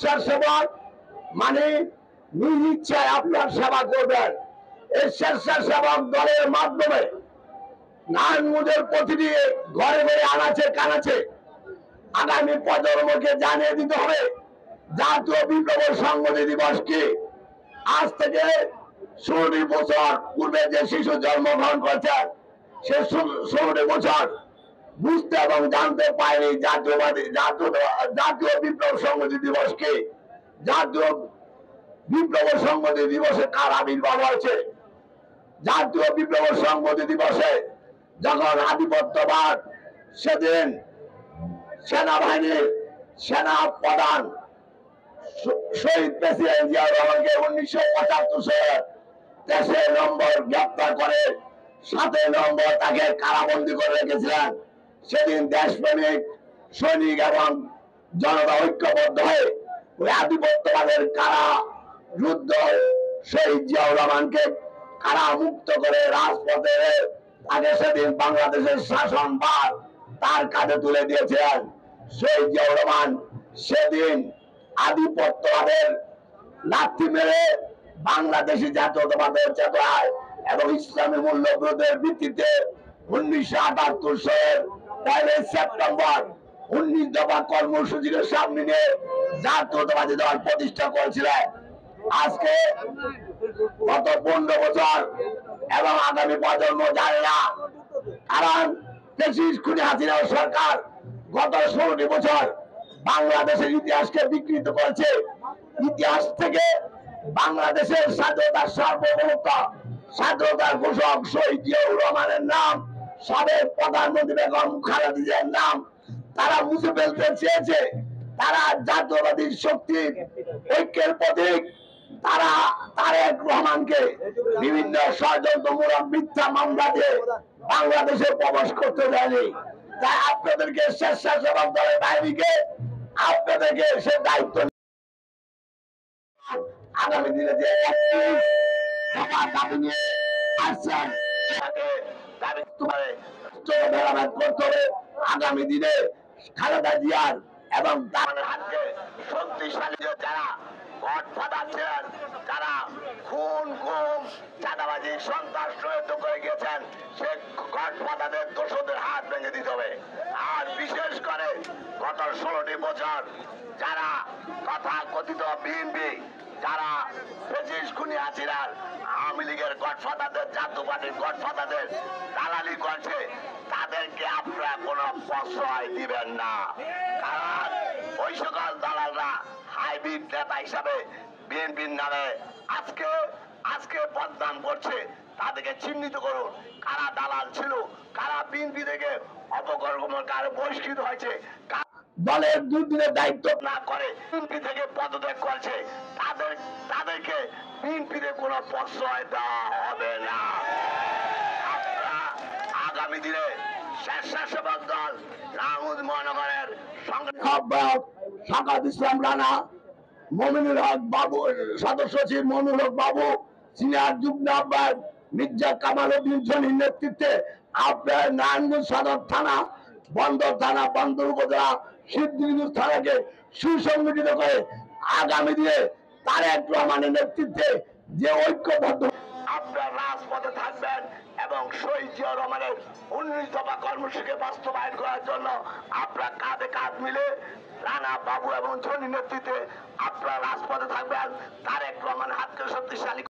স্বেচ্ছাসেবক মানে নিজ ইচ্ছায় আপনার সেবা করবেন। এই স্বেচ্ছাসেবক দলের মাধ্যমে নারায়ণগঞ্জের প্রতিটি ঘরে ঘরে আনাচে কানাচে আগামী প্রজন্মকে জানিয়ে দিতে হবে জাতীয় বিপ্লব সংহতি দিবস কি। আজ থেকে 16 বছর পূর্বে যে শিশু জন্মগ্রহণ করেছেন সে 16 বছর বুঝতে এবং জানতে পারেনি জাতীয় বিপ্লব সংহতি দিবস কি। জাতীয় বিপ্লব সংহতি দিবসে কার আবির্ভাব হয়েছে? জাতীয় বিপ্লব সংহতি দিবসে যখন আধিপত্যবাদ, সেদিন সেনাবাহিনীর সেনা প্রধান শহীদ প্রেসিডেন্ট জিয়া রহমানকে 1975 সালে 23 নম্বর গ্রেপ্তার করে 7 নম্বর তাকে কারাবন্দী করে রেখেছিলেন। সেদিন দেশপ্রেমিক সৈনিক এবং জনতা ঐক্যবদ্ধ হয়ে ওই আধিপত্যবাদের কারা যুদ্ধ শহীদ জিয়াউর রহমানকে কারা মুক্ত করে রাজপথে তাকে সেদিন বাংলাদেশের শাসনভার তার কাঁধে তুলে দিয়েছিলেন। শহীদ জিয়াউর রহমান সেদিন আধিপত্যবাদের লাথি মেরে বাংলাদেশি জাতীয়তাবাদের চেতনায় এবং ইসলামী মূল্যবোধের ভিত্তিতে 1978 সালের 1 সেপ্টেম্বর 19 দফা কর্মসূচিকে সামনে নিয়ে জাতীয়তাবাদী দল প্রতিষ্ঠা করেছিলেন। আজকে গত 15 বছর এবং আগামী প্রজন্ম জানে না, কারণ খুনি হাসিনা সরকার গত 16 বছর বাংলাদেশের ইতিহাসকে বিকৃত করেছে। ইতিহাস থেকে বাংলাদেশের স্বাধীনতার সার্বভৌমত্ব, স্বাধীনতার ঘোষক শহীদ জিয়াউর রহমানের নাম, সাবেক প্রধানমন্ত্রী বেগম খালেদা জিয়ার নাম তারা মুছে ফেলতে চেয়েছে। তারা জাতীয়বাদী শক্তির ঐক্যের প্রতীক তারা তারেক রহমানকে বিভিন্ন ষড়যন্ত্রমূলক মিথ্যা মামলা দিয়ে বাংলাদেশে প্রবেশ করতে দেয়নি। তাই আপনাদেরকে স্বেচ্ছাসেবক দলের বাহিনীকে আপনাদেরকে সে দায়িত্ব আগামী দিনে যে দাবি নিয়ে আসছেন করতে হবে। আগামী দিনে খালেদা জিয়ার এবং হাতকে শক্তিশালী যারা গডফাদার ছিলেন, যারা খুন গুম চাঁদাবাজি সন্ত্রাস করে গিয়েছেন, সে গডফাদারদের দোষদের হাত ভেঙে দিতে হবে। আর বিশেষ করে গত 16টি বছর যারা কথা কথিত বিএনপি, যারা খুনি হাসিনার আওয়ামী লীগের গডফাদারদের, জাতীয় পার্টির গডফাদারদের দালালি করছে, তাদেরকে আপনারা কোনো প্রশ্রয় দিবেন না। কারণ ওই সকল দালালরা হাইব্রিড নেতা হিসাবে বিএনপির নামে আজকে বদনাম করছে। তাদেরকে চিহ্নিত করুন কারা দালাল ছিল, কারা বিএনপি থেকে অপকর্মকারী বহিষ্কৃত হয়েছে, দলের দুর্দিনের দায়িত্ব না করে বিএনপি থেকে পদত্যাগ করছে, তাদেরকে বিএনপিতে কোনো প্রশ্রয় দেওয়া হবে না। আগামী দিনে স্বেচ্ছাসেবক দল নারায়ণগঞ্জ মহানগরের সংগ্রামক সাকাত ইসলাম রানা, মমিনুল হক বাবু, সদস্য সচিব মমিনুল হক বাবু, সিনিয়র যুগ্ম আহ্বায়ক মির্জা কামাল উদ্দিন জনির নেতৃত্বে আপনার নারায়ণগঞ্জ সদর থানা, বন্দর থানা, বন্দর উপজেলা, সিদ্ধিরপুর থানাকে সুসংগঠিত করে আগামী দিনে তারেক রহমানের নেতৃত্বে যে ঐক্যবদ্ধ আপনার রাজপথে থাকবেন এবং শহীদ জিয়াউর রহমানের 19 দফা কর্মসূচিকে বাস্তবায়ন করার জন্য আপনারা কাঁধে কাঁধ মিলে রানা বাবু এবং জনির নেতৃত্বে আপনারা রাজপথে থাকবেন।